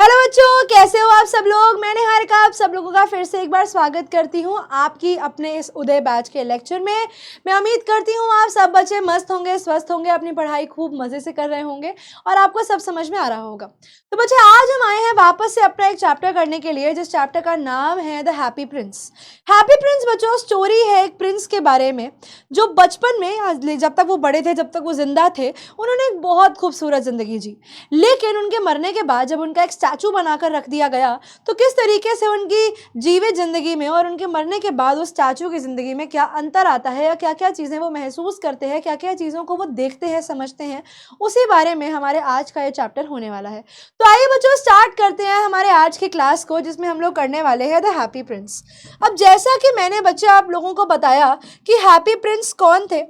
Hello बच्चों, कैसे हो आप सब लोग। मैं निहारिका आप सब लोगों का फिर से एक बार स्वागत करती हूँ आपकी अपने इस उदय बैच के लेक्चर में। मैं उम्मीद करती हूँ आप सब बच्चे मस्त होंगे, स्वस्थ होंगे, अपनी पढ़ाई खूब मज़े से कर रहे होंगे और आपको सब समझ में आ रहा होगा। तो बच्चे आज हम आए हैं वापस से अपना एक चैप्टर करने के लिए, जिस चैप्टर का नाम है the Happy Prince. Happy Prince बच्चों स्टोरी है एक प्रिंस के बारे में जो बचपन में, जब तक वो बड़े थे, जब तक वो जिंदा थे, उन्होंने एक बहुत खूबसूरत ज़िंदगी जी। लेकिन उनके मरने के बाद जब उनका एक स्टैचू बनाकर रख दिया गया तो किस तरीके से उनकी जीवित ज़िंदगी में और उनके मरने के बाद उस स्टैचू की ज़िंदगी में क्या अंतर आता है या क्या क्या चीज़ें वो महसूस करते हैं, क्या क्या चीज़ों को वो देखते हैं, समझते हैं, उसी बारे में हमारे आज का ये चैप्टर होने वाला है। तो आइए बच्चों स्टार्ट करते हैं हमारे आज की क्लास को, जिसमें हम लोग करने वाले हैं द हैप्पी प्रिंस। अब जैसा कि मैंने बच्चे आप लोगों को बताया कि हैप्पी प्रिंस कौन थे।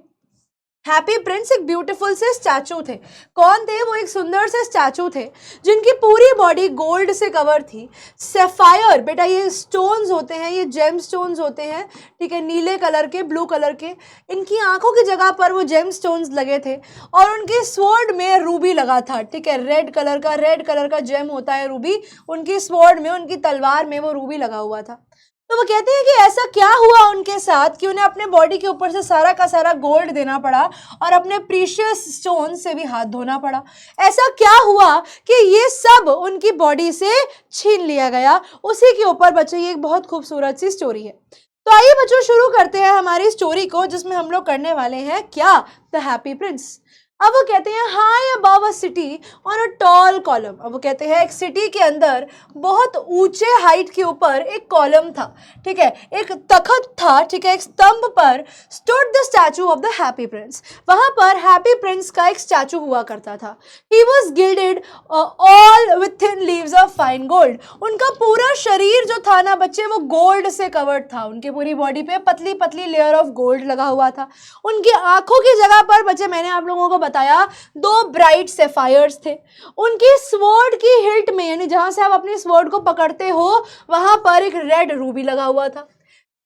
हैप्पी प्रिंस एक ब्यूटीफुल से स्टैचू थे। कौन थे वो? एक सुंदर से स्टैचू थे जिनकी पूरी बॉडी गोल्ड से कवर थी। सैफायर, बेटा ये स्टोन्स होते हैं, ये जेम स्टोन्स होते हैं, ठीक है, नीले कलर के, ब्लू कलर के। इनकी आंखों की जगह पर वो जेम स्टोन्स लगे थे और उनके स्वॉर्ड में रूबी लगा था, ठीक है, रेड कलर का जेम होता है रूबी। उनकी स्वॉर्ड में, उनकी तलवार में वो रूबी लगा हुआ था। तो वो कहते हैं कि ऐसा क्या हुआ उनके साथ कि उन्हें अपने बॉडी के ऊपर से सारा का सारा गोल्ड देना पड़ा और अपने प्रीशियस स्टोन से भी हाथ धोना पड़ा। ऐसा क्या हुआ कि ये सब उनकी बॉडी से छीन लिया गया। उसी के ऊपर बच्चे ये एक बहुत खूबसूरत सी स्टोरी है। तो आइए बच्चों शुरू करते हैं हमारी स्टोरी को, जिसमें हम लोग करने वाले हैं क्या, द हैप्पी प्रिंस। अब वो कहते हैं high above a city on a tall column. अब वो कहते हैं एक सिटी के अंदर बहुत ऊंचे हाइट के ऊपर एक कॉलम था, ठीक है, एक तखत था, ठीक है, एक स्तंभ पर stood the statue of the Happy Prince. वहां पर हैप्पी प्रिंस का एक स्टैचू हुआ करता था। He was gilded all with thin leaves of fine gold. उनका पूरा शरीर जो था ना बच्चे, वो गोल्ड से कवर्ड था। उनकी पूरी बॉडी पे पतली पतली लेयर ऑफ गोल्ड लगा हुआ था। उनकी आंखों की जगह पर बच्चे मैंने आप लोगों को बताया दो ब्राइट सैफायर्स थे। उनकी स्वॉर्ड की हिल्ट में, यानी जहां से आप अपनी स्वॉर्ड को पकड़ते हो, वहां पर एक रेड रूबी लगा हुआ था।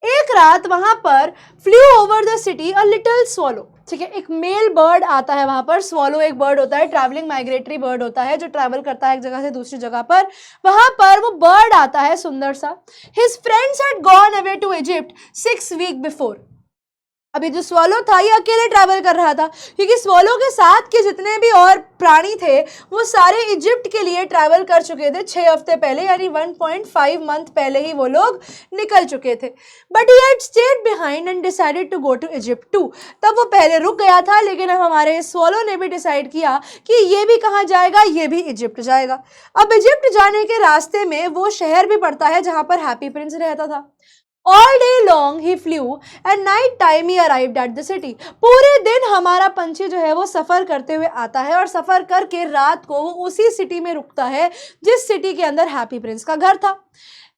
एक रात वहां पर flu over the city a little swallow, ठीक है, एक मेल बर्ड आता है वहां पर। स्वॉलो एक बर्ड होता है, ट्रैवलिंग माइग्रेटरी बर्ड होता है, जो ट्रैवल करता है एक जगह से दूसरी जगह पर। वहां पर वो बर्ड आता है सुंदर सा। His friends had gone away to Egypt 6 week before. अभी जो स्वॉलो था ये अकेले ट्रैवल कर रहा था, क्योंकि स्वॉलो के साथ के जितने भी और प्राणी थे वो सारे इजिप्ट के लिए ट्रैवल कर चुके थे 6 हफ्ते पहले, यानी 1.5 मंथ पहले ही वो लोग निकल चुके थे। But he had stayed behind and decided to go to Egypt too. तब वो पहले रुक गया था, लेकिन अब हमारे स्वॉलो ने भी डिसाइड किया कि ये भी कहाँ जाएगा, ये भी इजिप्ट जाएगा। अब इजिप्ट जाने के रास्ते में वो शहर भी पड़ता है जहाँ पर हैप्पी प्रिंस रहता था। All day long he flew and night time he arrived at the city. पूरे दिन हमारा पंछी जो है वो सफ़र करते हुए आता है और सफ़र करके रात को वो उसी सिटी में रुकता है जिस सिटी के अंदर हैप्पी प्रिंस का घर था।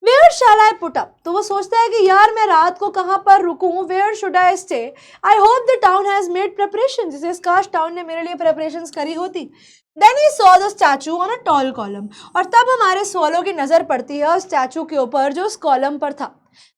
Where shall I put up? तो वो सोचता है कि यार मैं रात को कहाँ पर रुकूं? Where should I stay? I hope the town has made preparations. जिसे काश टाउन ने मेरे लिए preparations करी होती। Then he saw the statue on a tall column. और तब हमारे स्वॉलो की नज़र पड़ती है उस स्टैचू के ऊपर जो उस कॉलम पर था।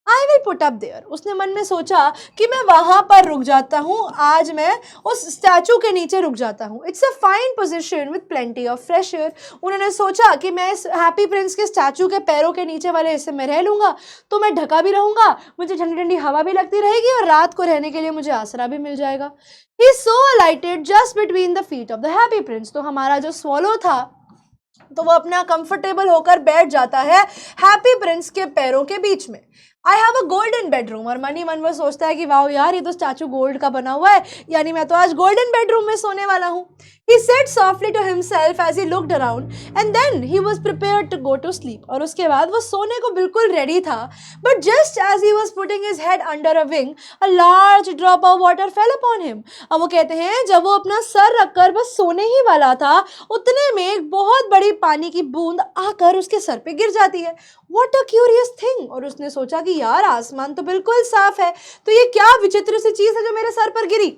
I will put up there. उसने मन में सोचा कि मैं वहां पर रुक जाता हूँ, आज मैं उस स्टैचू के नीचे रुक जाता हूँ। It's a fine position with plenty of fresh air. उन्होंने सोचा कि मैं इस हैप्पी प्रिंस के स्टैचू के पैरों के नीचे वाले हिस्से में रह लूंगा तो मैं ढका भी रहूंगा, मुझे ठंडी ठंडी हवा भी लगती रहेगी और रात को रहने के लिए मुझे आसरा भी मिल जाएगा। He so alighted just between the feet of the happy prince. तो हमारा जो स्वॉलो था तो वो अपना कंफर्टेबल होकर बैठ जाता है हैप्पी प्रिंस के पैरों के बीच में। I have a golden bedroom. और मन ही मन वो सोचता है कि वाह यार ये तो स्टैचू गोल्ड का बना हुआ है, यानी मैं तो आज गोल्डन बेडरूम में सोने वाला हूँ। He said softly to himself as he looked around and then he was prepared to go to sleep. और उसके बाद वो सोने को बिल्कुल रेडी था, but just as he was putting his head under a wing, a large drop of water fell upon him. अब वो कहते हैं जब वो अपना सर रखकर बस सोने ही वाला था, उतने में एक बहुत बड़ी पानी की बूंद आकर उसके सर पे गिर जाती है। What a curious thing! और उसने सोचा कि यार आसमान तो बिल्कुल साफ है, तो ये क्या विचित्र सी चीज़ है जो मेरे सर पर गिरी।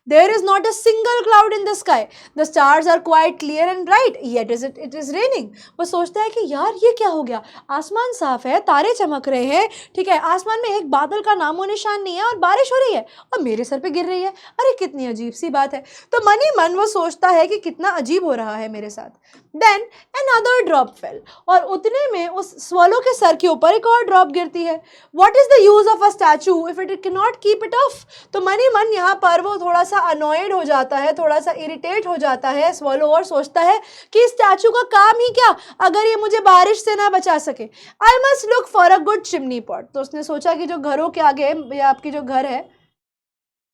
There is not a single cloud in the sky. The stars are quite clear and bright. Yet it is raining. वो सोचता है कि यार ये क्या हो गया, आसमान साफ है, तारे चमक रहे हैं, ठीक है, आसमान में एक बादल का नामो निशान नहीं है और बारिश हो रही है और मेरे सर पे गिर रही है, अरे कितनी अजीब सी बात है। तो मन ही मन वो सोचता है कि कितना अजीब हो रहा है मेरे साथ। Then another drop fell. और उतने में उस swallow के सर के ऊपर एक और ड्रॉप गिरती है। What is the use of a statue if it cannot keep it off? तो मन ही मन यहाँ पर वो थोड़ा सा अनॉयड हो जाता है, थोड़ा सा इरिटेट हो जाता है swallow, और सोचता है कि स्टैचू का काम ही क्या अगर ये मुझे बारिश से ना बचा सके। I must look for a good chimney pot. तो उसने सोचा कि जो घरों के आगे या आपकी जो घर है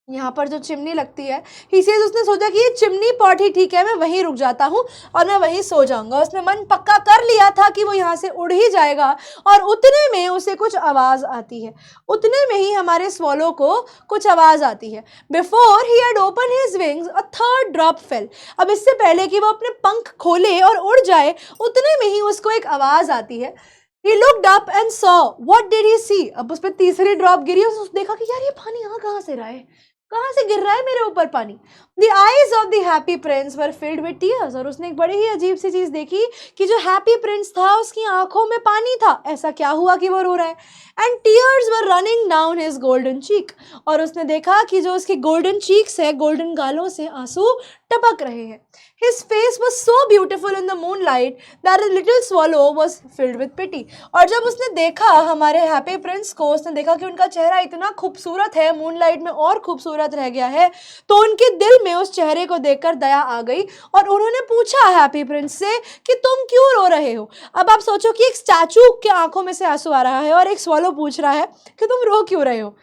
यहाँ पर जो चिमनी लगती है, ही सेज, उसने सोचा कि ये चिमनी पॉट ही ठीक है, मैं वहीं रुक जाता हूँ और मैं वहीं सो जाऊंगा। उसने मन पक्का कर लिया था कि वो यहाँ से उड़ ही जाएगा और उतने में उसे कुछ आवाज़ आती है, उतने में ही हमारे स्वॉलो को कुछ आवाज़ आती है। Before he had open his wings a third drop fail. अब इससे पहले कि वो अपने पंख खोले और उड़ जाए, उतने में ही उसको एक आवाज़ आती है। He looked up and saw. What did he see? अब उस पर तीसरी ड्रॉप गिरी और उसने देखा कि यार ये पानी यहाँ कहाँ से रहा है, कहाँ से गिर रहा है मेरे ऊपर पानी। The eyes of the happy prince were filled with tears. और उसने एक बड़ी ही अजीब सी चीज़ देखी कि जो हैप्पी प्रिंस था उसकी आंखों में पानी था। ऐसा क्या हुआ कि वो रो रहा है? And tears were running down his golden cheek. और उसने देखा कि जो उसकी गोल्डन चीक्स है, गोल्डन गालों से आंसू टपक रहे हैं। His face was so beautiful in the moonlight that the little swallow was filled with pity. और जब उसने देखा हमारे हैप्पी प्रिंस को, उसने देखा कि उनका चेहरा इतना खूबसूरत है, मूनलाइट में और खूबसूरत रह गया है, तो उनके दिल में उस चेहरे को देखकर दया आ गई और उन्होंने पूछा हैप्पी प्रिंस से कि तुम क्यों रो रहे हो। अब आप सोचो कि एक स्टैचू के आंखों में से आंसू आ रहा है और एक स्वॉलो पूछ रहा है कि तुम रो क्यों रहे हो।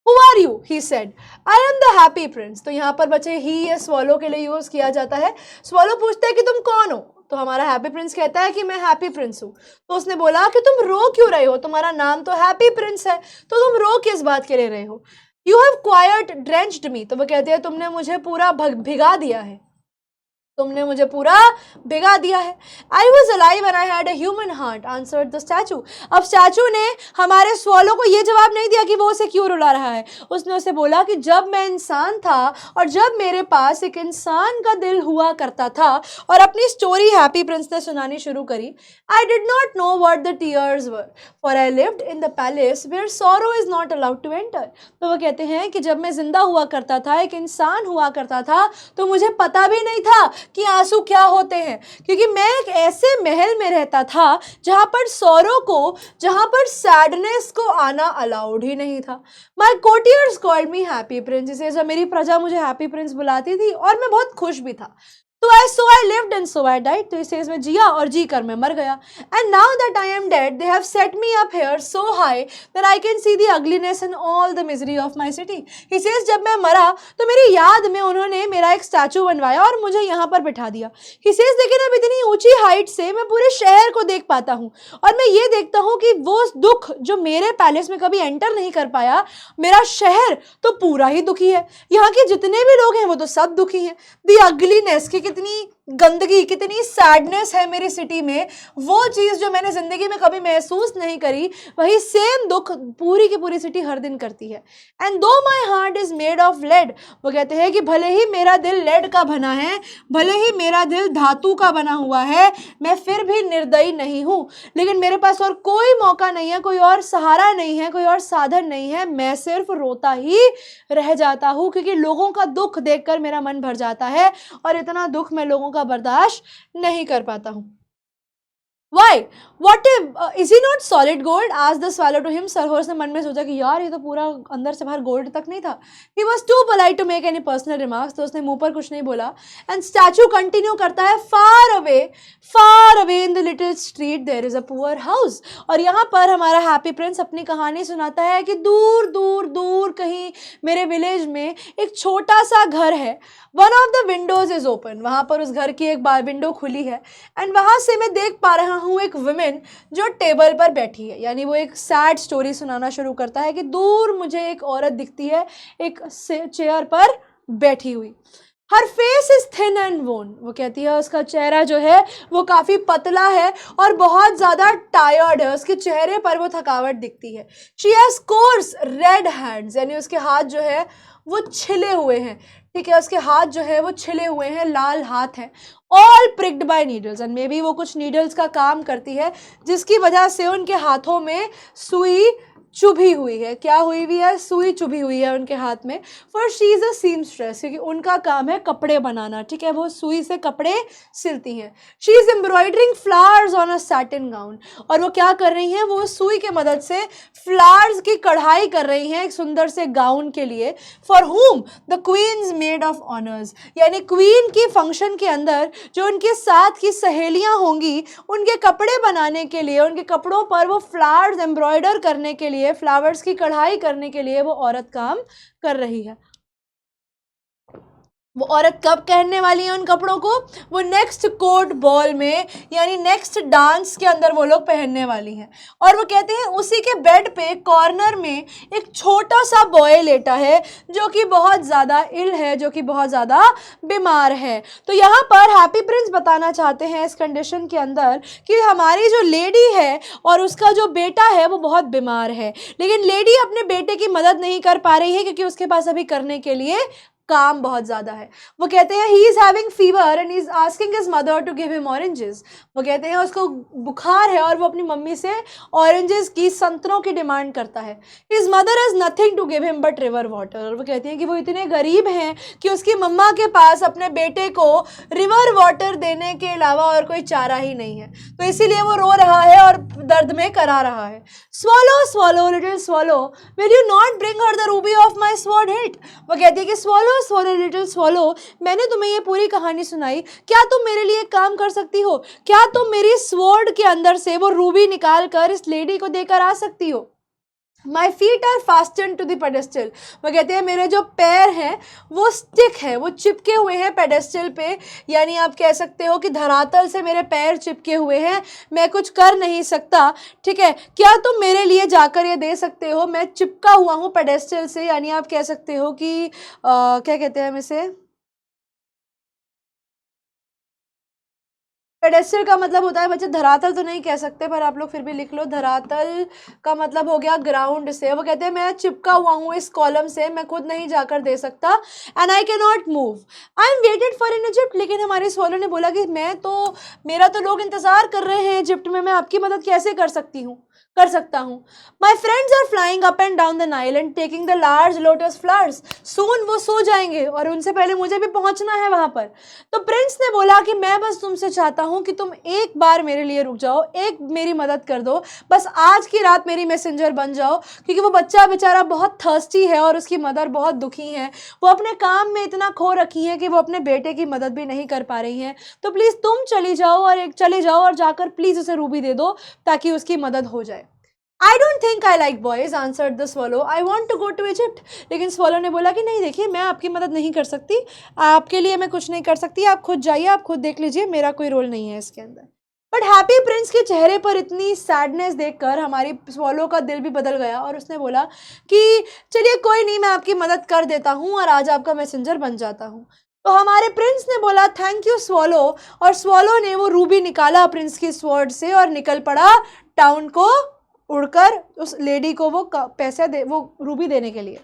Who are you? He said. I am the happy prince. तो यहाँ पर बच्चे ही ये स्वॉलो के लिए यूज किया जाता है। स्वॉलो पूछता है कि तुम कौन हो, तो हमारा हैप्पी प्रिंस कहता है कि मैं हैप्पी प्रिंस हूँ। तो उसने बोला कि तुम रो क्यों रहे हो, तुम्हारा नाम तो हैप्पी प्रिंस है, तो तुम रो किस बात के लिए रहे हो। You have quite drenched me. तो वो कहते हैं तुमने मुझे पूरा भिगा दिया है, तुमने मुझे पूरा भिगा दिया है। I was alive and I had a human heart, answered the statue. अब स्टैचू ने हमारे स्वॉलो को ये जवाब नहीं दिया कि वो उसे क्यों रुला रहा है। उसने उसे बोला कि जब मैं इंसान था और जब मेरे पास एक इंसान का दिल हुआ करता था, और अपनी स्टोरी हैप्पी प्रिंस ने सुनानी शुरू करी। I did not know what the tears were, for I lived in the palace where sorrow is not allowed to enter. तो वो कहते हैं कि जब मैं जिंदा हुआ करता था, एक इंसान हुआ करता था, तो मुझे पता भी नहीं था कि आंसू क्या होते हैं, क्योंकि मैं एक ऐसे महल में रहता था जहां पर सौरों को, जहां पर सैडनेस को आना अलाउड ही नहीं था। My courtiers called me Happy Prince. इसे जब मेरी प्रजा मुझे हैप्पी प्रिंस बुलाती थी और मैं बहुत खुश भी था। तो so I lived and so I died. तो इसे मैं जिया और जी कर मैं मर गया। And now that I am dead they have set me up here so high that I can see the ugliness and all the misery of my city. He says जब मैं मरा तो मेरी याद में उन्होंने मेरा एक स्टैचू बनवाया और मुझे यहाँ पर बिठा दिया। ही सेज लेकिन अब इतनी ऊंची हाइट से मैं पूरे शहर को देख पाता हूँ और मैं ये देखता हूँ कि वो दुख जो मेरे पैलेस में कभी एंटर नहीं कर पाया, मेरा शहर तो पूरा ही दुखी है। यहाँ के जितने भी लोग हैं वो तो सब दुखी हैं। द अगलीनेस की कितनी गंदगी, कितनी सैडनेस है मेरी सिटी में, वो चीज़ जो मैंने ज़िंदगी में कभी महसूस नहीं करी, वही सेम दुख पूरी की पूरी सिटी हर दिन करती है। And though my heart is made of lead. वो कहते हैं कि भले ही मेरा दिल लेड का बना है, भले ही मेरा दिल धातु का बना हुआ है, मैं फिर भी निर्दयी नहीं हूँ। लेकिन मेरे पास और कोई मौका नहीं है, कोई और सहारा नहीं है, कोई और साधन नहीं है। मैं सिर्फ रोता ही रह जाता हूँ क्योंकि लोगों का दुख देखकर मेरा मन भर जाता है और इतना दुख मैं लोगों का बर्दाश्त नहीं कर पाता हूँ। Why? What if is he not solid gold? Asked the swallow to him. सरहोश ने मन में सोचा कि यार ये तो पूरा अंदर से बाहर गोल्ड तक नहीं था। He was too polite to make any personal remarks. तो उसने मुंह पर कुछ नहीं बोला। And statue continue करता है far away in the little street there is a poor house. और यहाँ पर हमारा हैप्पी प्रिंस अपनी कहानी सुनाता है कि दूर दूर दूर कहीं मेरे विलेज में एक छोटा सा घर है। One of the windows is open. वहाँ पर उस घर की एक बार विंडो खुली है एंड वहाँ से मैं देख पा रहा हूँ एक वुमेन जो टेबल पर बैठी है। यानी वो एक सैड स्टोरी सुनाना शुरू करता है कि दूर मुझे एक औरत दिखती है एक चेयर पर बैठी हुई। हर फेस इज थिन एंड वोन। वो कहती है उसका चेहरा जो है वो काफ़ी पतला है और बहुत ज़्यादा टायर्ड है, उसके चेहरे पर वो थकावट दिखती है। She has course red hands, यानी उसके हाथ जो है वो छिले हुए हैं, ठीक है, उसके हाथ जो है वो छिले हुए हैं, लाल हाथ है, all pricked by needles, and maybe वो कुछ नीडल्स का काम करती है जिसकी वजह से उनके हाथों में सुई चुभी हुई है। क्या हुई हुई है? सुई चुभी हुई है उनके हाथ में। For she is a seamstress, क्योंकि उनका काम है कपड़े बनाना, ठीक है, वो सुई से कपड़े सिलती हैं। She is embroidering flowers on a satin gown, और वो क्या कर रही हैं? वो सुई के मदद से फ्लावर्स की कढ़ाई कर रही हैं एक सुंदर से गाउन के लिए। For whom the queen's maid of honours, यानी क्वीन की फंक्शन के अंदर जो उनके साथ की सहेलियां होंगी, उनके कपड़े बनाने के लिए, उनके कपड़ों पर वो फ्लावर्स एम्ब्रॉयडर करने के लिए, फ्लावर्स की कढ़ाई करने के लिए वो औरत काम कर रही है। वो औरत कब पहनने वाली है उन कपड़ों को? वो नेक्स्ट कोर्ट बॉल में, यानी नेक्स्ट डांस के अंदर वो लोग पहनने वाली हैं। और वो कहते हैं उसी के बेड पे कॉर्नर में एक छोटा सा बॉय लेटा है जो कि बहुत ज़्यादा इल है, जो कि बहुत ज़्यादा बीमार है। तो यहाँ पर हैप्पी प्रिंस बताना चाहते हैं इस कंडीशन के अंदर कि हमारी जो लेडी है और उसका जो बेटा है वो बहुत बीमार है, लेकिन लेडी अपने बेटे की मदद नहीं कर पा रही है क्योंकि उसके पास अभी करने के लिए काम बहुत ज़्यादा है। वो कहते हैं he is having fever and he is asking his mother to give him oranges. वो कहते हैं उसको बुखार है और वो अपनी मम्मी से ऑरेंजेस की, संतरों की डिमांड करता है। His mother has nothing to give him but river water. और वो कहती हैं कि वो इतने गरीब हैं कि उसकी मम्मा के पास अपने बेटे को रिवर वाटर देने के अलावा और कोई चारा ही नहीं है, तो इसीलिए वो रो रहा है और दर्द में करा रहा है। Swallow swallow little swallow, will you not bring her the Ruby of my sword hit. वो कहती है कि स्वॉलो स्वॉलो लिटिल स्वॉलो, मैंने तुम्हें ये पूरी कहानी सुनाई, क्या तुम मेरे लिए एक काम कर सकती हो? क्या तुम मेरी स्वॉर्ड के अंदर से वो रूबी निकाल कर इस लेडी को देकर आ सकती हो? My feet are fasten to the pedestal. वो कहते हैं मेरे जो पैर हैं वो स्टिक है, वो चिपके हुए हैं पेडेस्टल पे, यानी आप कह सकते हो कि धरातल से मेरे पैर चिपके हुए हैं, मैं कुछ कर नहीं सकता। ठीक है, क्या तुम मेरे लिए जाकर ये दे सकते हो? मैं चिपका हुआ हूँ पेडेस्टल से, यानी आप कह सकते हो कि क्या कहते हैं हम इसे, पेडेस्टल का मतलब होता है बच्चे, धरातल तो नहीं कह सकते पर आप लोग फिर भी लिख लो, धरातल का मतलब हो गया ग्राउंड से। वो कहते हैं मैं चिपका हुआ हूँ इस कॉलम से, मैं खुद नहीं जाकर दे सकता। And I can not move, I am waited for in Egypt. लेकिन हमारे स्वॉलो ने बोला कि मेरा तो लोग इंतजार कर रहे हैं इजिप्ट में, मैं आपकी मदद कैसे कर सकता हूँ। My friends are flying up and down the Nile and taking the large lotus flowers, soon वो सो जाएंगे और उनसे पहले मुझे भी पहुंचना है वहां पर। तो प्रिंस ने बोला कि मैं बस तुमसे चाहता हूं कि तुम एक बार मेरे लिए रुक जाओ, एक मेरी मदद कर दो, बस आज की रात मेरी मैसेंजर बन जाओ, क्योंकि वो बच्चा बेचारा बहुत थर्स्टी है और उसकी मदर बहुत दुखी है। वो अपने काम में इतना खो रखी है कि वो अपने बेटे की मदद भी नहीं कर पा रही हैं। तो प्लीज़ तुम चले जाओ और जाकर प्लीज़ उसे रूबी दे दो ताकि उसकी मदद हो जाए। I don't think I like boys, answered the swallow, I want to go to Egypt. लेकिन स्वॉलो ने बोला कि नहीं, देखिए मैं आपकी मदद नहीं कर सकती, आपके लिए मैं कुछ नहीं कर सकती, आप खुद जाइए, आप खुद देख लीजिए, मेरा कोई रोल नहीं है इसके अंदर। बट हैप्पी प्रिंस के चेहरे पर इतनी सैडनेस देखकर हमारी स्वॉलो का दिल भी बदल गया और उसने बोला कि चलिए कोई नहीं, मैं आपकी मदद कर देता हूँ और आज आपका मैसेंजर बन जाता हूँ। तो हमारे प्रिंस ने बोला थैंक यू स्वॉलो, और स्वॉलो ने वो रूबी निकाला प्रिंस की स्वॉर्ड से और निकल पड़ा टाउन को उड़कर उस लेडी को वो रूबी देने के लिए।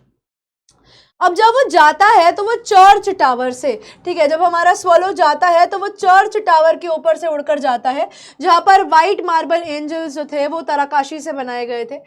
अब जब वो जाता है तो वो चर्च टावर से, ठीक है, जब हमारा स्वॉलो जाता है तो वो चर्च टावर के ऊपर से उड़कर जाता है जहां पर वाइट मार्बल एंजल्स जो थे वो तराकाशी से बनाए गए थे।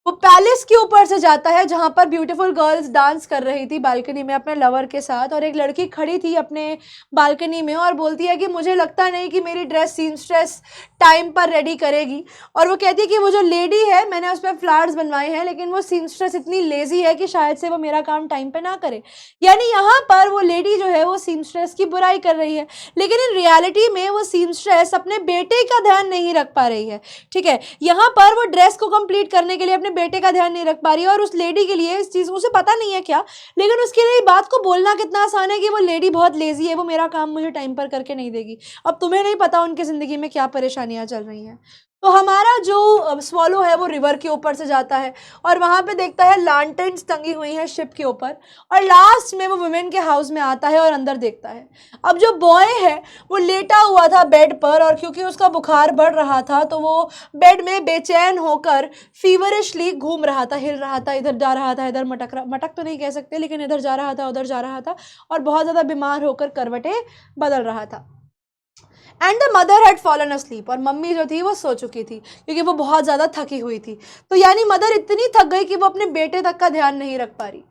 वो पैलेस के ऊपर से जाता है जहां पर ब्यूटीफुल गर्ल्स डांस कर रही थी बालकनी में अपने लवर के साथ, और एक लड़की खड़ी थी अपने बालकनी में और बोलती है कि मुझे लगता नहीं कि मेरी ड्रेस सीमस्ट्रेस टाइम पर रेडी करेगी। और वो कहती है कि वो जो लेडी है मैंने उस पर फ्लावर्स बनवाए हैं, लेकिन वो सीमस्ट्रेस इतनी लेजी है कि शायद से वो मेरा काम टाइम पे ना करे। यानी यहाँ पर वो लेडी जो है वो सीमस्ट्रेस की बुराई कर रही है, लेकिन इन रियलिटी में वो सीमस्ट्रेस अपने बेटे का ध्यान नहीं रख पा रही है। ठीक है, यहाँ पर वो ड्रेस को कंप्लीट करने के लिए अपने बेटे का ध्यान नहीं रख पा रही है, और उस लेडी के लिए इस चीज़ उसे पता नहीं है क्या, लेकिन उसके लिए बात को बोलना कितना आसान है कि वो लेडी बहुत लेजी है, वो मेरा काम मुझे टाइम पर करके नहीं देगी। अब तुम्हें नहीं पता उनकी ज़िंदगी में क्या परेशानियां चल रही हैं। तो हमारा जो स्वॉलो है वो रिवर के ऊपर से जाता है और वहाँ पे देखता है लैंटर्न्स टंगी हुई हैं शिप के ऊपर, और लास्ट में वो वुमेन के हाउस में आता है और अंदर देखता है। अब जो बॉय है वो लेटा हुआ था बेड पर, और क्योंकि उसका बुखार बढ़ रहा था तो वो बेड में बेचैन होकर फीवरिशली घूम रहा था, हिल रहा था, इधर जा रहा था, इधर मटक तो नहीं कह सकते, लेकिन इधर जा रहा था, उधर जा रहा था, और बहुत ज़्यादा बीमार होकर करवटें बदल रहा था। And the mother had fallen asleep, और मम्मी जो थी वो सो चुकी थी क्योंकि वो बहुत ज़्यादा थकी हुई थी। तो यानी मदर इतनी थक गई कि वो अपने बेटे तक का ध्यान नहीं रख पा रही।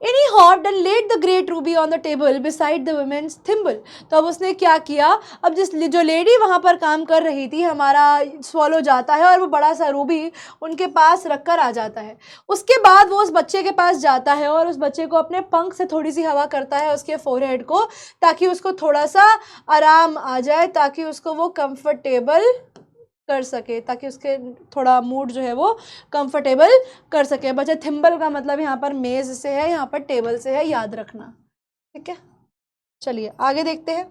And he hopped and laid the great ruby on the table beside the women's thimble. तो अब उसने क्या किया, अब जो लेडी वहाँ पर काम कर रही थी, हमारा स्वॉलो जाता है और वो बड़ा सा रूबी उनके पास रख कर आ जाता है। उसके बाद वो उस बच्चे के पास जाता है और उस बच्चे को अपने पंख से थोड़ी सी हवा करता है उसके फोरहेड को, ताकि उसको थोड़ा सा आराम आ जाए, ताकि उसको वो कंफर्टेबल कर सके, ताकि उसके थोड़ा मूड जो है वो कंफर्टेबल कर सके। बच्चे थिम्बल का मतलब यहाँ पर मेज से है, यहाँ पर टेबल से है, याद रखना, ठीक है। चलिए आगे देखते हैं।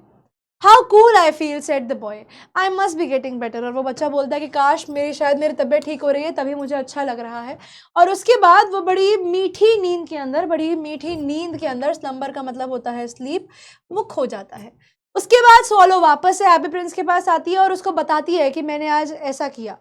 How cool I feel said the boy, I must be getting better. और वो बच्चा बोलता है कि काश मेरी तबीयत ठीक हो रही है, तभी मुझे अच्छा लग रहा है। और उसके बाद वो बड़ी मीठी नींद के अंदर, स्लम्बर का मतलब होता है स्लीप, वो खो जाता है। उसके बाद स्वॉलो वापस से हैप्पी प्रिंस के पास आती है और उसको बताती है कि मैंने आज ऐसा किया।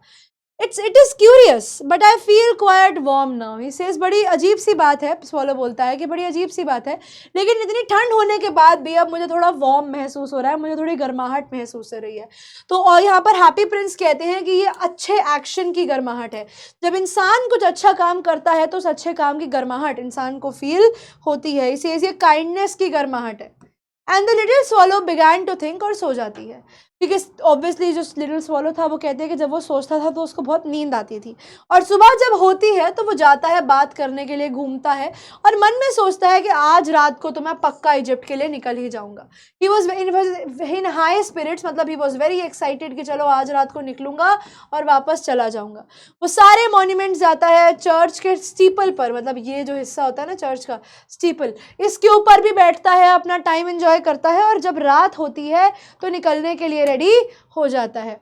It is curious but I feel quite warm now, he says. बड़ी अजीब सी बात है, स्वॉलो बोलता है कि बड़ी अजीब सी बात है, लेकिन इतनी ठंड होने के बाद भी अब मुझे थोड़ा वार्म महसूस हो रहा है, मुझे थोड़ी गर्माहट महसूस हो रही है। तो और यहाँ पर हैप्पी प्रिंस कहते हैं कि ये अच्छे एक्शन की गर्माहट है। जब इंसान कुछ अच्छा काम करता है तो उस अच्छे काम की गर्माहट इंसान को फील होती है, इसे ये काइंडनेस की गर्माहट है। And the little swallow began to think, और सो जाती है, क्योंकि ऑब्वियसली जो लिटिल स्वॉलो था वो कहते हैं कि जब वो सोचता था तो उसको बहुत नींद आती थी, और सुबह जब होती है तो वो जाता है बात करने के लिए, घूमता है और मन में सोचता है कि आज रात को तो मैं पक्का इजिप्ट के लिए निकल ही जाऊंगा। He was in high spirits, मतलब ही वॉज वेरी एक्साइटेड कि चलो आज रात को निकलूंगा और वापस चला जाऊंगा। वो सारे मॉन्यूमेंट्स जाता है, चर्च के स्टीपल पर, मतलब ये जो हिस्सा होता है ना चर्च का स्टीपल, इसके ऊपर भी बैठता है, अपना टाइम एंजॉय करता है, और जब रात होती है तो निकलने के लिए रेडी हो जाता है।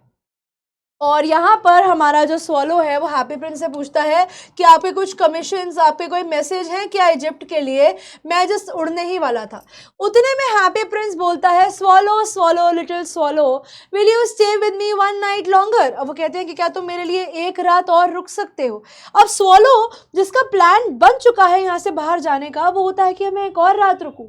और यहाँ पर हमारा जो स्वॉलो है वो हैप्पी प्रिंस से पूछता है कि आपके कुछ कमीशंस, आपके कोई मैसेज हैं क्या इजिप्ट के लिए, मैं जस्ट उड़ने ही वाला था। उतने में हैप्पी प्रिंस बोलता है, swallow swallow little swallow, will you stay with me one night longer. अब वो कहते हैं कि क्या तुम मेरे लिए एक रात और रुक सकते हो। अब स्वॉलो जिसका प्लान बन चुका है यहाँ से बाहर जाने का, वो होता है कि मैं एक और रात रुकूं।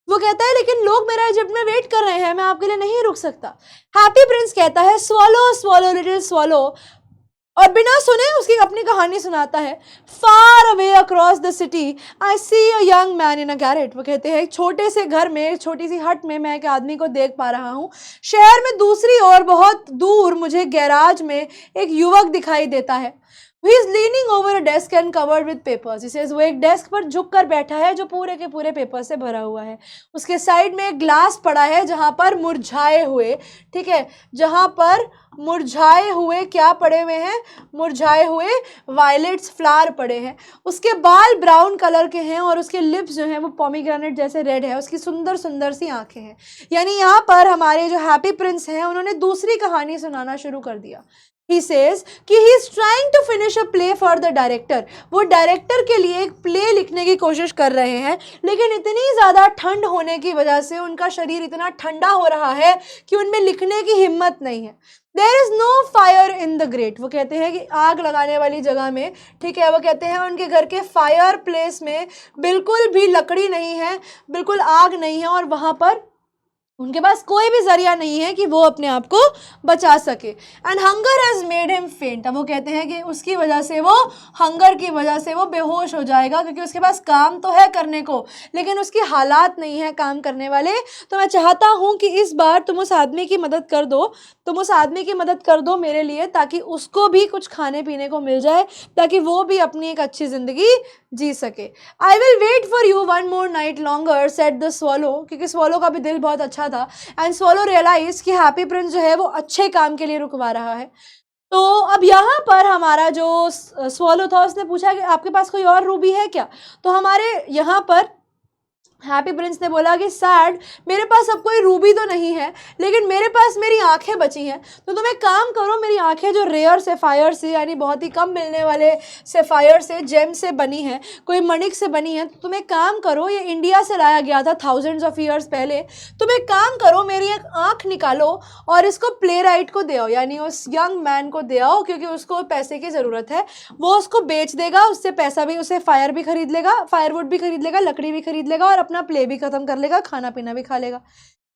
वो कहता है लेकिन लोग मेरा इजिप्ट में वेट कर रहे हैं, मैं आपके लिए नहीं रुक सकता। हैप्पी प्रिंस कहता है, स्वॉलो स्वॉलो लिटिल स्वॉलो, और बिना सुने उसकी अपनी कहानी सुनाता है। Far away across the city I see a young man in a garret. वो कहते हैं एक छोटे से घर में, छोटी सी हट में मैं एक आदमी को देख पा रहा हूँ। शहर में दूसरी ओर बहुत दूर मुझे गैराज में एक युवक दिखाई देता है। He is leaning over a desk and covered with papers. He says वो एक डेस्क पर झुक कर बैठा है जो पूरे के पूरे पेपर से भरा हुआ है। उसके साइड में एक ग्लास पड़ा है जहाँ पर मुरझाए हुए, ठीक है, जहाँ पर मुरझाए हुए क्या पड़े हुए हैं, मुरझाए हुए वायलेट्स फ्लावर पड़े हैं। उसके बाल ब्राउन कलर के हैं और उसके लिप्स जो हैं वो पोमीग्रेनेट जैसे रेड है। उसकी सुंदर सुंदर सी आंखें हैं। यानी यहाँ पर हमारे जो हैप्पी प्रिंस हैं उन्होंने दूसरी कहानी सुनाना शुरू कर दिया। He says कि he is trying to finish a play for the director. वो डायरेक्टर के लिए एक प्ले लिखने की कोशिश कर रहे हैं, लेकिन इतनी ज़्यादा ठंड होने की वजह से उनका शरीर इतना ठंडा हो रहा है कि उनमें लिखने की हिम्मत नहीं है। There is no fire in the grate. वो कहते हैं कि आग लगाने वाली जगह में, ठीक है, वो कहते हैं उनके घर के फायर प्लेस में बिल्कुल भी लकड़ी नहीं है, बिल्कुल आग नहीं है, और वहाँ पर उनके पास कोई भी जरिया नहीं है कि वो अपने आप को बचा सके। And hunger has made him फेंट। अब वो कहते हैं कि उसकी वजह से, वो हंगर की वजह से वो बेहोश हो जाएगा, क्योंकि उसके पास काम तो है करने को लेकिन उसकी हालात नहीं है काम करने वाले। तो मैं चाहता हूँ कि इस बार तुम उस आदमी की मदद कर दो, तुम उस आदमी की मदद कर दो मेरे लिए, ताकि उसको भी कुछ खाने पीने को मिल जाए, ताकि वो भी अपनी एक अच्छी ज़िंदगी जी सके। I will wait for you one more night longer said the swallow, क्योंकि स्वॉलो का भी दिल बहुत अच्छा था। एंड स्वॉलो रियलाइज कि हैप्पी प्रिंस जो है वो अच्छे काम के लिए रुकवा रहा है। तो अब यहाँ पर हमारा जो स्वॉलो था उसने पूछा कि आपके पास कोई और रूबी है क्या। तो हमारे यहाँ पर हैप्पी प्रिंस ने बोला कि सैड, मेरे पास अब कोई रूबी तो नहीं है, लेकिन मेरे पास मेरी आंखें बची हैं, तो तुम एक काम करो, मेरी आंखें जो रेयर सेफायर से यानी बहुत ही कम मिलने वाले सेफायर से, जेम से बनी है, कोई मणिक से बनी है, तो तुम एक काम करो, ये इंडिया से लाया गया था थाउजेंड्स ऑफ ईयर्स पहले, तुम एक काम करो, मेरी एक आँख निकालो और इसको प्ले राइट को दे आओ, यानी उस यंग मैन को दे आओ, क्योंकि उसको पैसे की ज़रूरत है, वो उसको बेच देगा, उससे पैसा भी, उसे फायर भी खरीद लेगा, फायरवुड भी खरीद लेगा, लकड़ी भी खरीद लेगा और अपना प्ले भी खत्म कर लेगा, खाना पीना भी खा लेगा।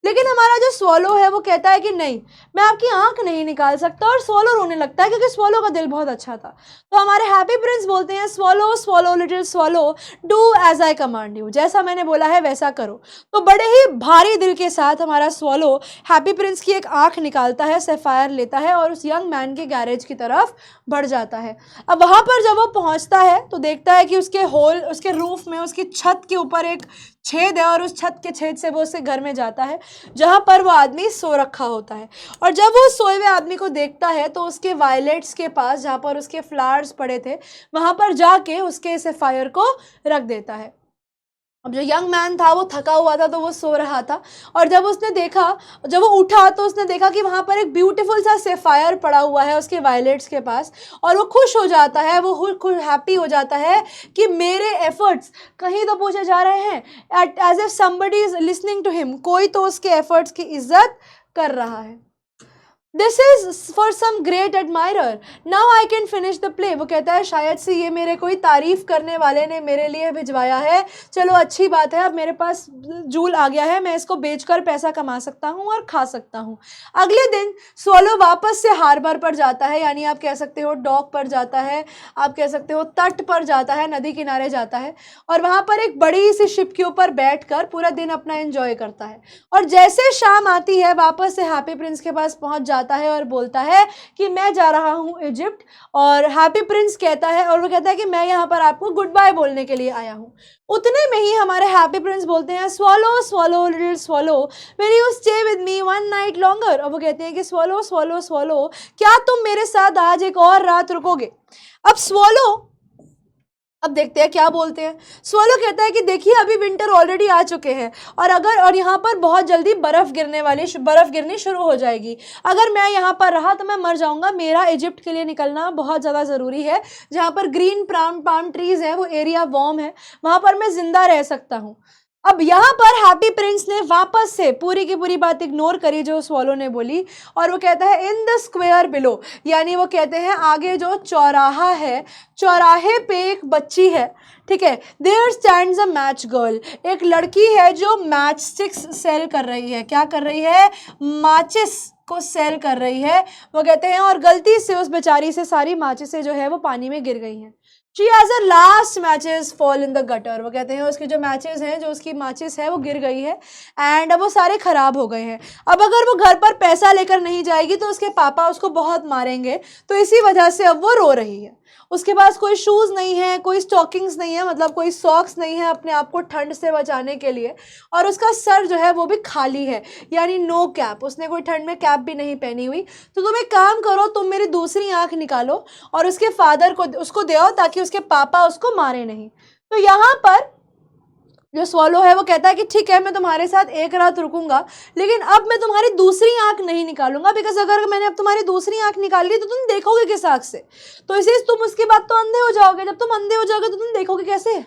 लेकिन हमारा जो स्वॉलो है वो कहता है कि नहीं, मैं आपकी आंख नहीं निकाल सकता, और स्वॉलो रोने लगता है क्योंकि स्वॉलो का दिल बहुत अच्छा था। तो हमारे हैप्पी प्रिंस बोलते हैं, swallow swallow little swallow, do as I command you, जैसा मैंने बोला है वैसा करो। तो बड़े ही भारी दिल के साथ हमारा स्वॉलो हैप्पी प्रिंस की एक आंख निकालता है, सैफायर लेता है और उस यंग मैन के गैरेज की तरफ बढ़ जाता है। अब वहाँ पर जब वो पहुँचता है तो देखता है कि उसके रूफ में, उसकी छत के ऊपर एक छेद है, और उस छत के छेद से वो उसके घर में जाता है जहाँ पर वो आदमी सो रखा होता है। और जब वो सोए हुए आदमी को देखता है तो उसके वायलेट्स के पास, जहाँ पर उसके फ्लावर्स पड़े थे, वहाँ पर जाके उसके सैफायर को रख देता है। अब जो यंग मैन था वो थका हुआ था, तो वो सो रहा था, और जब वो उठा तो उसने देखा कि वहाँ पर एक ब्यूटीफुल सा सैफायर पड़ा हुआ है उसके वायलेट्स के पास, और वो खुश हो जाता है, वो हैप्पी हो जाता है कि मेरे एफर्ट्स कहीं तो पूछे जा रहे हैं, as if somebody is listening to him, कोई तो उसके एफर्ट्स की इज्जत कर रहा है। This is for some great admirer, now I can finish the play. वो कहता है शायद से ये मेरे कोई तारीफ करने वाले ने मेरे लिए भिजवाया है, चलो अच्छी बात है, अब मेरे पास जूल आ गया है, मैं इसको बेचकर पैसा कमा सकता हूँ और खा सकता हूँ। अगले दिन स्वॉलो वापस से हार्बर पर जाता है, यानी आप कह सकते हो डॉक पर जाता है, आप कह सकते हो तट पर जाता है, नदी किनारे जाता है, और वहाँ पर एक बड़ी सी शिप के ऊपर बैठकर पूरा दिन अपना एंजॉय करता है। और जैसे शाम आती है वापस से हैप्पी प्रिंस के पास पहुँच जाता है और बोलता है कि मैं जा रहा हूँ इजिप्ट, और हैप्पी प्रिंस कहता है, और वो कहता है कि मैं यहाँ पर आपको गुड बाय बोलने के लिए आया हूँ। उतने में ही हमारे हैप्पी प्रिंस बोलते हैं, swallow swallow little swallow, will you stay with me one night longer. और वो कहते हैं कि स्वॉलो स्वॉलो स्वॉलो, क्या तुम मेरे साथ आज एक और रात रुकोगे। अब देखते हैं क्या बोलते हैं। स्वॉलो कहता है कि देखिए अभी विंटर ऑलरेडी आ चुके हैं, और यहाँ पर बहुत जल्दी बर्फ़ गिरनी शुरू हो जाएगी। अगर मैं यहाँ पर रहा तो मैं मर जाऊँगा, मेरा इजिप्ट के लिए निकलना बहुत ज़्यादा ज़रूरी है, जहाँ पर ग्रीन पाम ट्रीज़ हैं, वो एरिया वार्म है, वहाँ पर मैं ज़िंदा रह सकता हूँ। अब यहाँ पर हैप्पी प्रिंस ने वापस से पूरी की पूरी बात इग्नोर करी जो स्वॉलो ने बोली, और वो कहता है इन द स्क्वायर बिलो, यानी वो कहते हैं आगे जो चौराहा है, चौराहे पे एक बच्ची है, ठीक है, there stands a match girl, एक लड़की है जो मैच स्टिक्स सेल कर रही है, क्या कर रही है, माचिस को सेल कर रही है। वो कहते हैं और गलती से उस बेचारी से सारी माचिसें जो है वो पानी में गिर गई हैं। She has her last matches fall in the gutter। वो कहते हैं उसके जो मैचेस हैं, जो उसकी माचिस है वो गिर गई है, एंड अब वो सारे ख़राब हो गए हैं। अब अगर वो घर पर पैसा लेकर नहीं जाएगी तो उसके पापा उसको बहुत मारेंगे, तो इसी वजह से अब वो रो रही है। उसके पास कोई शूज़ नहीं है, कोई स्टॉकिंग्स नहीं है, मतलब कोई सॉक्स नहीं है अपने आप को ठंड से बचाने के लिए, और उसका सर जो है वो भी खाली है, यानी नो कैप, उसने कोई ठंड में कैप भी नहीं पहनी हुई। तो तुम एक काम करो, तुम मेरी दूसरी आँख निकालो और उसके फादर को उसको दे आओ, ताकि उसके पापा उसको मारे नहीं। तो यहाँ पर जो स्वॉलो है वो कहता है कि ठीक है, मैं तुम्हारे साथ एक रात रुकूंगा, लेकिन अब मैं तुम्हारी दूसरी आंख नहीं निकालूंगा, बिकॉज अगर मैंने अब तुम्हारी दूसरी आंख निकाल ली तो तुम देखोगे किस आंख से, तो इसलिए तुम उसके बाद तो अंधे हो जाओगे, जब तुम अंधे हो जाओगे तो तुम देखोगे कैसे,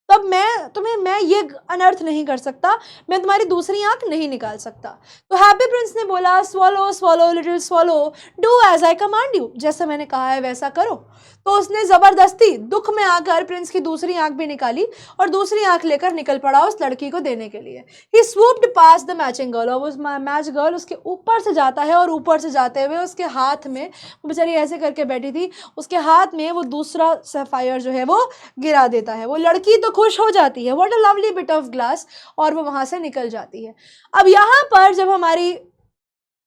तब मैं ये अनर्थ नहीं कर सकता, मैं तुम्हारी दूसरी आंख नहीं निकाल सकता। तो हैप्पी प्रिंस ने बोला, swallow swallow little swallow, do as I command you, जैसा मैंने कहा है वैसा करो। तो उसने ज़बरदस्ती दुख में आकर प्रिंस की दूसरी आंख भी निकाली और दूसरी आंख लेकर निकल पड़ा उस लड़की को देने के लिए। ही स्वूप्ड पास द मैचिंग गर्ल, और उस मैच गर्ल उसके ऊपर से जाता है, और ऊपर से जाते हुए उसके हाथ में, वो बेचारी ऐसे करके बैठी थी, उसके हाथ में वो दूसरा सैफायर जो है वो गिरा देता है। वो लड़की तो खुश हो जाती है, what a lovely bit of glass, और वो वहाँ से निकल जाती है। अब यहाँ पर जब हमारी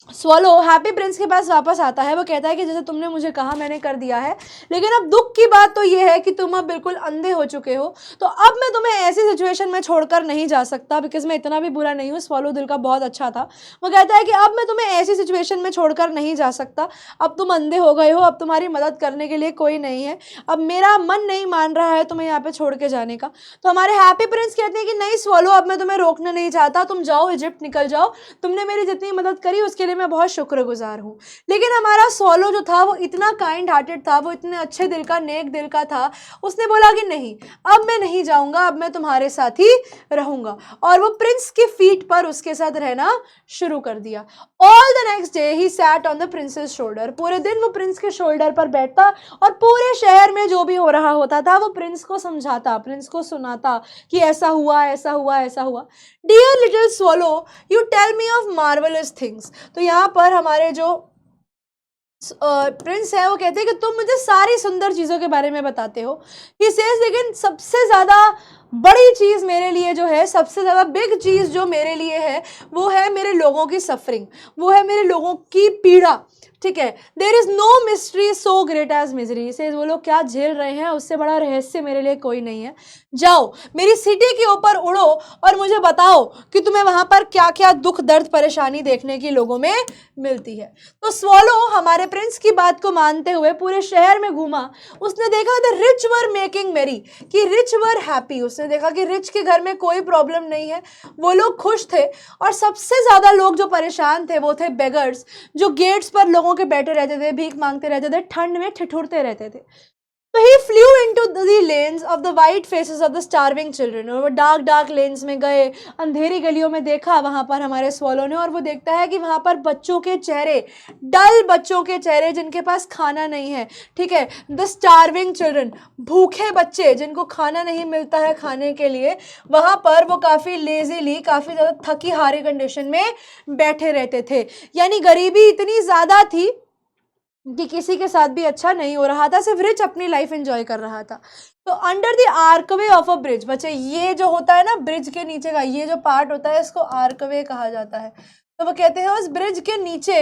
स्वॉलो हैप्पी प्रिंस के पास वापस आता है। वो कहता है कि जैसे तुमने मुझे कहा मैंने कर दिया है, लेकिन अब दुख की बात तो ये है कि तुम अब बिल्कुल अंधे हो चुके हो, तो अब मैं तुम्हें ऐसी सिचुएशन में छोड़कर नहीं जा सकता, बिकॉज मैं इतना भी बुरा नहीं हूँ। स्वॉलो दिल का बहुत अच्छा था। वो कहता है कि अब मैं तुम्हें ऐसी सिचुएशन में छोड़कर नहीं जा सकता, अब तुम अंधे हो गए हो, अब तुम्हारी मदद करने के लिए कोई नहीं है, अब मेरा मन नहीं मान रहा है तुम्हें यहाँ पे छोड़ के जाने का। तो हमारे हैप्पी प्रिंस कहते हैं कि नहीं स्वॉलो, अब मैं तुम्हें रोकना नहीं चाहता, तुम जाओ, इजिप्ट निकल जाओ, तुमने मेरी जितनी मदद करी उसके लिए मैं बहुत शुक्रगुजार हूँ। लेकिन हमारा स्वॉलो जो था वो इतना काइंड हार्टेड था, वो इतने अच्छे दिल का, नेक दिल का था, उसने बोला कि नहीं, अब मैं नहीं जाऊंगा, अब मैं तुम्हारे साथ ही रहूंगा। और वो प्रिंस की फीट पर उसके साथ रहना शुरू कर दिया। All the next day he sat on the princess shoulder. पूरे दिन वो प्रिंस के शोल्डर पर बैठता और पूरे शहर में जो भी हो रहा होता था वो प्रिंस को समझाता, प्रिंस को सुनाता कि ऐसा हुआ, ऐसा हुआ, ऐसा हुआ। Dear little swallow, you tell me of marvellous things. तो यहाँ पर हमारे जो प्रिंस है वो कहते हैं कि तुम मुझे सारी सुंदर चीज़ों के बारे में बताते हो। ही सेज, लेकिन सबसे ज़्यादा बड़ी चीज़ मेरे लिए जो है, सबसे ज़्यादा बिग चीज़ जो मेरे लिए है, वो है मेरे लोगों की सफरिंग, वो है मेरे लोगों की पीड़ा। ठीक है, there is no mystery so great as misery. से वो लोग क्या झेल रहे हैं उससे बड़ा रहस्य मेरे लिए कोई नहीं है। जाओ मेरी सिटी के ऊपर उड़ो और मुझे बताओ कि तुम्हें वहां पर क्या क्या दुख दर्द परेशानी देखने की लोगों में मिलती है। तो स्वॉलो हमारे प्रिंस की बात को मानते हुए पूरे शहर में घूमा। उसने देखा द रिच वर मेकिंग मेरी, कि रिच वर हैप्पी। उसने देखा कि रिच के घर में कोई प्रॉब्लम नहीं है, वो लोग खुश थे। और सबसे ज्यादा लोग जो परेशान थे वो थे बेगर्स, जो गेट्स पर लोगों के बैठे रहते थे, भीख मांगते रहते थे, ठंड में ठिठुरते रहते थे। तो he flew into the lanes of the white faces of the starving children. और वो डार्क डार्क लेन्स में गए, अंधेरी गलियों में देखा वहां पर हमारे स्वॉलो ने, और वो देखता है कि वहां पर बच्चों के चेहरे, डल बच्चों के चेहरे जिनके पास खाना नहीं है। ठीक है, द स्टार्विंग चिल्ड्रन, भूखे बच्चे जिनको खाना नहीं मिलता है खाने के लिए, वहां पर वो काफी लेजीली, काफी ज्यादा थकी हारी कंडीशन में बैठे रहते थे। यानी गरीबी इतनी ज्यादा थी कि किसी के साथ भी अच्छा नहीं हो रहा था, सिर्फ रिच अपनी लाइफ एंजॉय कर रहा था। तो under the archway of a bridge, बच्चे ये जो होता है ना ब्रिज के नीचे का ये जो पार्ट होता है इसको आर्कवे कहा जाता है। तो वो कहते हैं उस ब्रिज के नीचे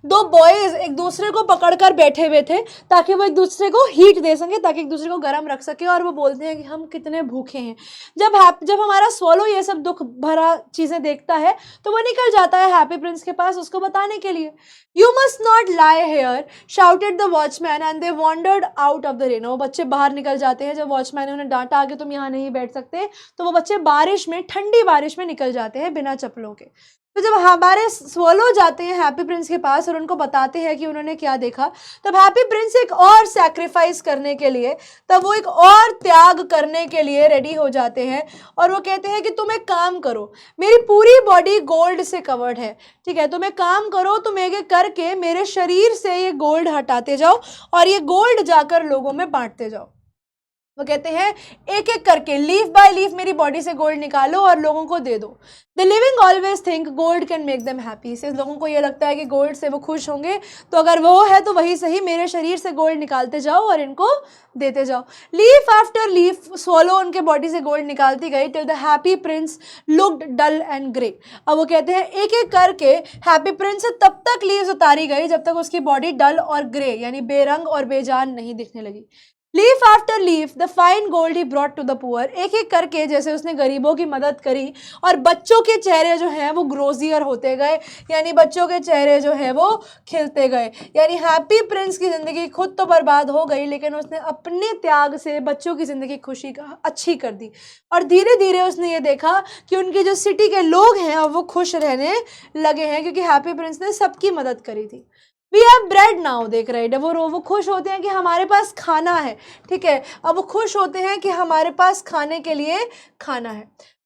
दो बॉयज एक दूसरे को पकड़कर बैठे हुए थे ताकि वो एक दूसरे को हीट दे सके, ताकि एक दूसरे को गर्म रख सके। और वो बोलते हैं कि हम कितने भूखे हैं। जब हमारा स्वॉलो ये सब दुख भरा चीजें देखता है तो वो निकल जाता है हैप्पी प्रिंस के पास उसको बताने के लिए। You must not lie here shouted the watchman and they wandered out of the rain. वो बच्चे बाहर निकल जाते हैं, जब वॉचमैन ने उन्हें डांटा कि तुम यहाँ नहीं बैठ सकते, तो वो बच्चे बारिश में, ठंडी बारिश में निकल जाते हैं बिना चप्पलों के। तो जब हमारे स्वॉलो जाते हैं हैप्पी प्रिंस के पास और उनको बताते हैं कि उन्होंने क्या देखा, तब हैप्पी प्रिंस एक और सैक्रिफाइस करने के लिए, तब वो एक और त्याग करने के लिए रेडी हो जाते हैं। और वो कहते हैं कि तुम एक काम करो, मेरी पूरी बॉडी गोल्ड से कवर्ड है, ठीक है, तुम एक काम करो, तुम एक एक करके मेरे शरीर से ये गोल्ड हटाते जाओ और ये गोल्ड जाकर लोगों में बांटते जाओ। वो कहते हैं एक एक करके, लीफ बाय लीफ मेरी बॉडी से गोल्ड निकालो और लोगों को दे दो। The living always think gold can make them happy. से लोगों को ये लगता है कि गोल्ड से वो खुश होंगे, तो अगर वो है तो वही सही, मेरे शरीर से गोल्ड निकालते जाओ और इनको देते जाओ। लीफ आफ्टर लीफ स्वॉलो उनके बॉडी से गोल्ड निकालती गई till the Happy Prince looked dull and grey. अब वो कहते हैं एक एक करके हैप्पी प्रिंस से तब तक लीव्स उतारी गई जब तक उसकी बॉडी डल और ग्रे यानी बेरंग और बेजान नहीं दिखने लगी। Leaf after leaf the fine gold he brought to the poor. एक एक करके जैसे उसने गरीबों की मदद करी और बच्चों के चेहरे जो हैं वो ग्रोजियर होते गए, यानी बच्चों के चेहरे जो है वो खिलते गए। यानी हैप्पी प्रिंस की ज़िंदगी खुद तो बर्बाद हो गई, लेकिन उसने अपने त्याग से बच्चों की ज़िंदगी खुशी का अच्छी कर दी। और धीरे धीरे उसने ये देखा कि उनकी जो सिटी के लोग हैं अब वो खुश रहने लगे हैं, क्योंकि हैप्पी प्रिंस ने सबकी मदद करी थी। वी हैव ब्रेड नाउ, देख रहे हैं वो खुश होते हैं कि हमारे पास खाना है। ठीक है, अब वो खुश होते हैं कि हमारे पास खाने के लिए खाना है।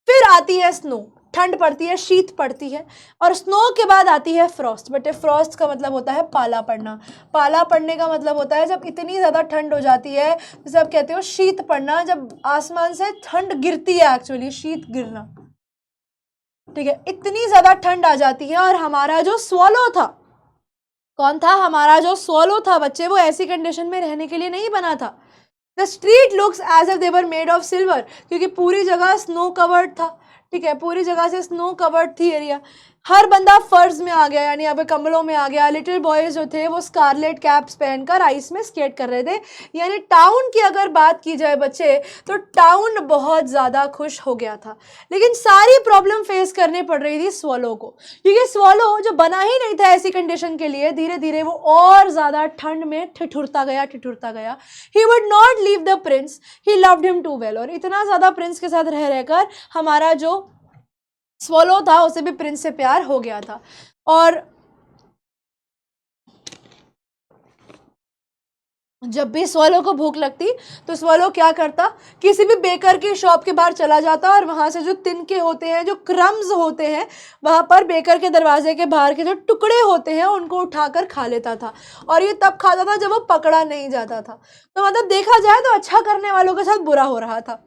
फिर आती है स्नो, ठंड पड़ती है, शीत पड़ती है, और स्नो के बाद आती है फ्रॉस्ट। बट फ्रॉस्ट का मतलब होता है पाला पड़ना। पाला पड़ने का मतलब होता है जब इतनी ज़्यादा ठंड हो जाती है, जैसे आप कहते हो शीत पड़ना, जब आसमान से ठंड गिरती है, एक्चुअली शीत गिरना। ठीक है, इतनी ज़्यादा ठंड आ जाती है। और हमारा जो स्वॉलो था, कौन था? हमारा जो स्वॉलो था बच्चे, वो ऐसी कंडीशन में रहने के लिए नहीं बना था। The street looks as if they were made of silver, क्योंकि पूरी जगह स्नो कवर्ड था। ठीक है, पूरी जगह से स्नो कवर्ड थी एरिया। हर बंदा फर्ज में आ गया, यानी यहाँ पे कमलों में आ गया। लिटिल बॉयज जो थे वो स्कारलेट कैप्स पहनकर आइस में स्केट कर रहे थे। यानी टाउन की अगर बात की जाए बच्चे, तो टाउन बहुत ज़्यादा खुश हो गया था। लेकिन सारी प्रॉब्लम फेस करनी पड़ रही थी स्वॉलो को, क्योंकि स्वॉलो जो बना ही नहीं था ऐसी कंडीशन के लिए, धीरे धीरे वो और ज़्यादा ठंड में ठिठुरता गया, ठिठुरता गया। He would not leave the prince, he loved him too well. और इतना ज़्यादा प्रिंस के साथ रह रहकर हमारा जो स्वॉलो था उसे भी प्रिंस से प्यार हो गया था। और जब भी स्वॉलो को भूख लगती तो स्वॉलो क्या करता, किसी भी बेकर की शॉप के बाहर चला जाता और वहां से जो तिनके होते हैं, जो क्रम्स होते हैं, वहां पर बेकर के दरवाजे के बाहर के जो टुकड़े होते हैं उनको उठाकर खा लेता था। और ये तब खाता था जब वो पकड़ा नहीं जाता था। तो मतलब देखा जाए तो अच्छा करने वालों के साथ बुरा हो रहा था।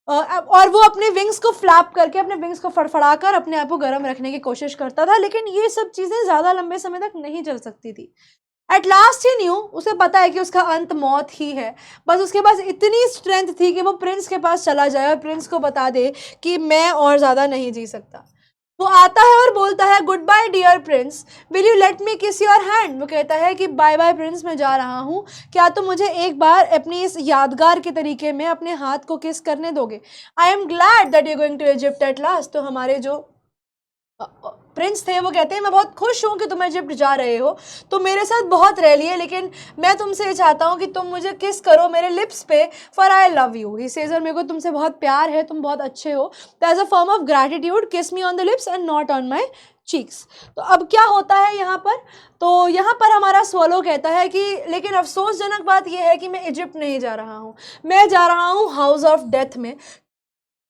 और वो अपने विंग्स को फ्लैप करके, अपने विंग्स को फड़फड़ाकर अपने आप को गर्म रखने की कोशिश करता था। लेकिन ये सब चीज़ें ज़्यादा लंबे समय तक नहीं चल सकती थी। एट लास्ट ही न्यू, उसे पता है कि उसका अंत मौत ही है। बस उसके पास इतनी स्ट्रेंथ थी कि वो प्रिंस के पास चला जाए और प्रिंस को बता दे कि मैं और ज़्यादा नहीं जी सकता। वो आता है और बोलता है, goodbye dear prince, will you let me kiss your hand. वो कहता है कि बाय बाय प्रिंस, मैं जा रहा हूँ, क्या तुम मुझे एक बार अपनी इस यादगार के तरीके में अपने हाथ को किस करने दोगे। I am glad that you going to Egypt at last. तो हमारे जो प्रिंस थे वो कहते हैं, मैं बहुत खुश हूँ कि तुम इजिप्ट जा रहे हो, तुम मेरे साथ बहुत रह लिए, लेकिन मैं तुमसे ये चाहता हूँ कि तुम मुझे किस करो मेरे लिप्स पे, for I love you he says. और मेरे को तुमसे बहुत प्यार है, तुम बहुत अच्छे हो, तो as a form of gratitude kiss me on the lips and not on my cheeks. तो अब क्या होता है यहाँ पर, तो यहाँ पर हमारा स्वॉलो कहता है कि लेकिन अफसोसजनक बात यह है कि मैं इजिप्ट नहीं जा रहा हूँ, मैं जा रहा हूँ हाउस ऑफ डेथ में,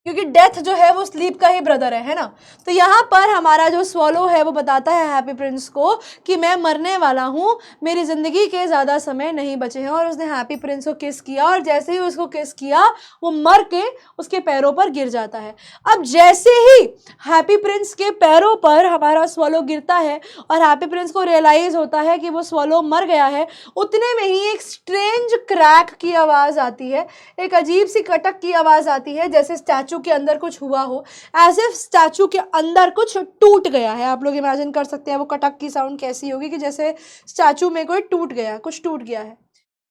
क्योंकि डेथ जो है वो स्लीप का ही ब्रदर है ना। तो यहाँ पर हमारा जो स्वॉलो है वो बताता है हैप्पी प्रिंस को कि मैं मरने वाला हूँ, मेरी ज़िंदगी के ज़्यादा समय नहीं बचे हैं। और उसने हैप्पी प्रिंस को किस किया, और जैसे ही उसको किस किया वो मर के उसके पैरों पर गिर जाता है। अब जैसे ही हैप्पी प्रिंस के पैरों पर हमारा स्वॉलो गिरता है और हैप्पी प्रिंस को रियलाइज़ होता है कि वो स्वॉलो मर गया है, उतने में ही एक स्ट्रेंज क्रैक की आवाज़ आती है, एक अजीब सी कटक की आवाज़ आती है, जैसे स्टैचू के अंदर कुछ हुआ हो, एज इफ स्टैचू के अंदर कुछ टूट गया है। आप लोग इमेजिन कर सकते हैं वो कटक की साउंड कैसी होगी, कि जैसे स्टैचू में कोई टूट गया, कुछ टूट गया है।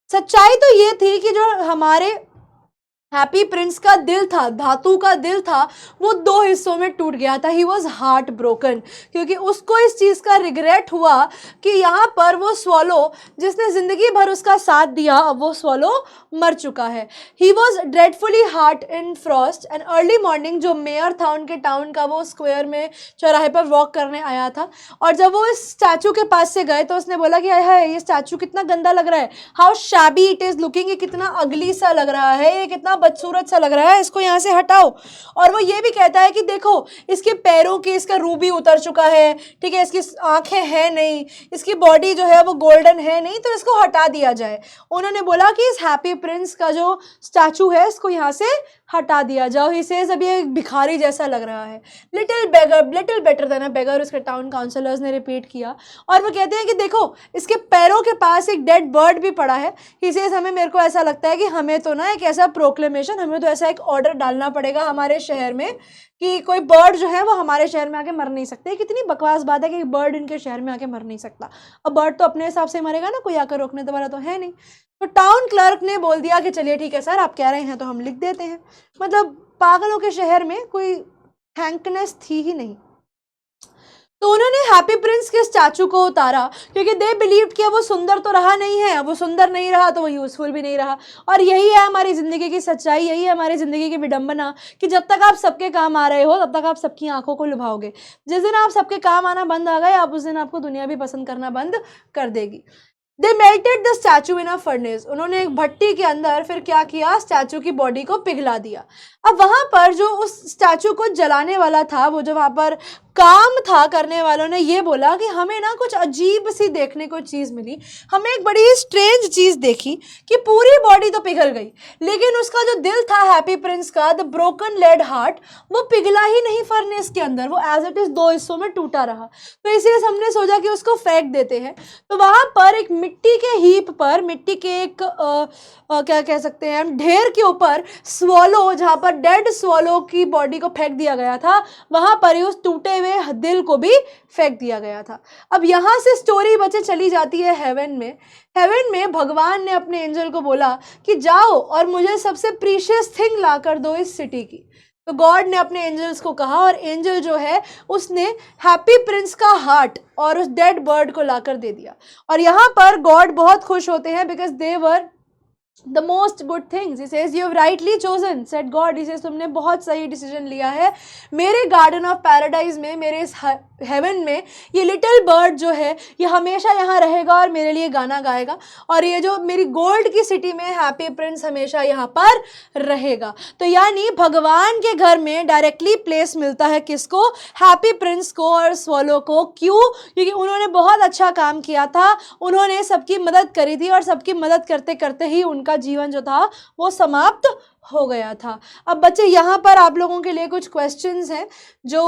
सच्चाई तो ये थी कि जो हमारे हैप्पी प्रिंस का दिल था, धातु का दिल था, वो दो हिस्सों में टूट गया था। ही वॉज हार्ट ब्रोकन, क्योंकि उसको इस चीज़ का रिग्रेट हुआ कि यहाँ पर वो स्वॉलो जिसने ज़िंदगी भर उसका साथ दिया, अब वो स्वॉलो मर चुका है। He was dreadfully hurt in frost and early morning. जो मेयर था उनके टाउन का, वो स्क्वायर में चौराहे पर वॉक करने आया था, और जब वो इस स्टैचू के पास से गए तो उसने बोला कि हाय हाय, ये स्टैचू कितना गंदा लग रहा है, how shabby it is looking, ये कितना अगली सा लग रहा है, ये कितना बदसूरत सा लग रहा है, इसको यहाँ से हटाओ। और वो ये भी कहता है कि देखो इसके पैरों की, इसका रूबी उतर चुका है, ठीक है, इसकी आंखें हैं नहीं, इसकी बॉडी जो है वो गोल्डन है नहीं, तो इसको हटा दिया जाए। उन्होंने बोला कि इस हैप्पी प्रिंस का जो स्टैचू है इसको यहाँ से हटा दिया जाओ। ही सेज अब ये भिखारी जैसा लग रहा है, लिटिल बेगर, लिटिल बेटर देन अ बेगर, उसके टाउन काउंसलर्स ने रिपीट किया। और वो कहते हैं कि देखो इसके पैरों के पास एक डेड बर्ड भी पड़ा है। ही सेज हमें, मेरे को ऐसा लगता है कि हमें तो ना एक ऐसा प्रोक्लेमेशन, हमें तो ऐसा एक ऑर्डर डालना पड़ेगा हमारे शहर में कि कोई बर्ड जो है वो हमारे शहर में आके मर नहीं सकते। कितनी बकवास बात है कि बर्ड इनके शहर में आके मर नहीं सकता। अब बर्ड तो अपने हिसाब से मरेगा ना, कोई आकर रोकने वाला तो है नहीं। तो टाउन क्लर्क ने बोल दिया कि चलिए ठीक है सर, आप कह रहे हैं तो हम लिख देते हैं। मतलब पागलों के शहर में कोई थैंकनेस थी ही नहीं। तो उन्होंने हैप्पी प्रिंस के स्टैचू को उतारा, क्योंकि दे बिलीव कि वो सुंदर तो रहा नहीं है, वो सुंदर नहीं रहा तो वो यूज़फुल भी नहीं रहा। और यही है हमारी ज़िंदगी की सच्चाई, यही है हमारी ज़िंदगी की विडंबना, कि जब तक आप सबके काम आ रहे हो तब तक आप सबकी आंखों को लुभाओगे। जिस दिन आप सबके काम आना बंद आ गए, आप उस दिन आपको दुनिया भी पसंद करना बंद कर देगी। They melted the statue in a furnace. उन्होंने एक भट्टी के अंदर फिर क्या किया, स्टैचू की बॉडी को पिघला दिया। अब वहाँ पर जो उस स्टैचू को जलाने वाला था, वो जो वहाँ पर काम था करने वालों ने ये बोला कि हमें ना कुछ अजीब सी देखने को चीज़ मिली, हमें एक बड़ी स्ट्रेंज चीज़ देखी कि पूरी बॉडी तो पिघल गई, लेकिन उसका जो दिल था हैप्पी प्रिंस का, द ब्रोकन लेड हार्ट, वो पिघला ही नहीं फर्नेस के अंदर, वो एज इट इज़ दो हिस्सों में टूटा रहा। तो इसलिए हमने सोचा कि उसको फेंक देते हैं। तो वहाँ पर एक मिट्टी के हीप पर, मिट्टी के एक क्या कह सकते हैं हम, ढेर के ऊपर स्वॉलो, जहाँ पर डेड स्वॉलो की बॉडी को फेंक दिया गया था, वहाँ पर ही उस टूटे हुए दिल को भी फेंक दिया गया था। अब यहाँ से स्टोरी बच्चे चली जाती है हेवन में। हेवन में भगवान ने अपने एंजल को बोला कि जाओ और मुझे सबसे प्रीशियस थिंग ला कर दो इस सिटी की। तो गॉड ने अपने एंजल्स को कहा और एंजल जो है उसने हैप्पी प्रिंस का हार्ट और उस डेड बर्ड को लाकर दे दिया। और यहाँ पर गॉड बहुत खुश होते हैं because they were the most good things. He says you have rightly chosen, said God. He says तुमने बहुत सही डिसीजन लिया है। मेरे गार्डन ऑफ पैराडाइज में, मेरे इस हेवन में ये लिटिल बर्ड जो है ये हमेशा यहाँ रहेगा और मेरे लिए गाना गाएगा, और ये जो मेरी गोल्ड की सिटी में हैप्पी प्रिंस हमेशा यहाँ पर रहेगा। तो यानी भगवान के घर में डायरेक्टली प्लेस मिलता है किसको? हैप्पी प्रिंस को और स्वॉलो को। क्यों? क्योंकि उन्होंने बहुत अच्छा काम किया था, उन्होंने सबकी मदद करी थी और सबकी मदद करते करते ही उनका जीवन जो था वो समाप्त हो गया था। अब बच्चे यहाँ पर आप लोगों के लिए कुछ क्वेश्चंस हैं जो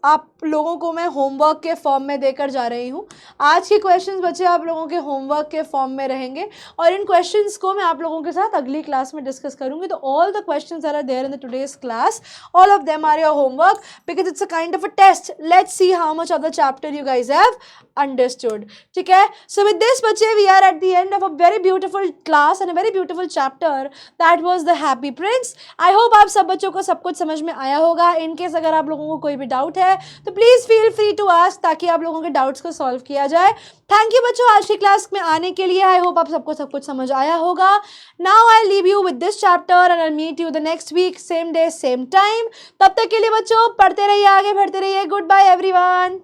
आप लोगों को मैं होमवर्क के फॉर्म में देकर जा रही हूँ। आज के क्वेश्चंस बच्चे आप लोगों के होमवर्क के फॉर्म में रहेंगे और इन क्वेश्चंस को मैं आप लोगों के साथ अगली क्लास में डिस्कस करूँगी। तो all the questions are there in the today's class, all of them are your homework because it's a kind of a test. Let's see how much of the chapter you guys have understood. ठीक है, so with this बच्चे we are at the end of a very beautiful class and a very beautiful chapter that was the Happy Prince. I hope आप सब बच्चों को सब कुछ समझ में आया होगा। इन केस अगर आप लोगों को कोई भी डाउट है तो please feel free to ask, ताकि आप लोगों के डाउट्स को सॉल्व किया जाए। थैंक यू बच्चों आज की क्लास में आने के लिए। आई होप आप सबको सब कुछ समझ आया होगा। Now I leave you with this chapter and I meet you the next week same day same time. तब तक के लिए बच्चों पढ़ते रहिए, आगे बढ़ते रहिए। Goodbye everyone.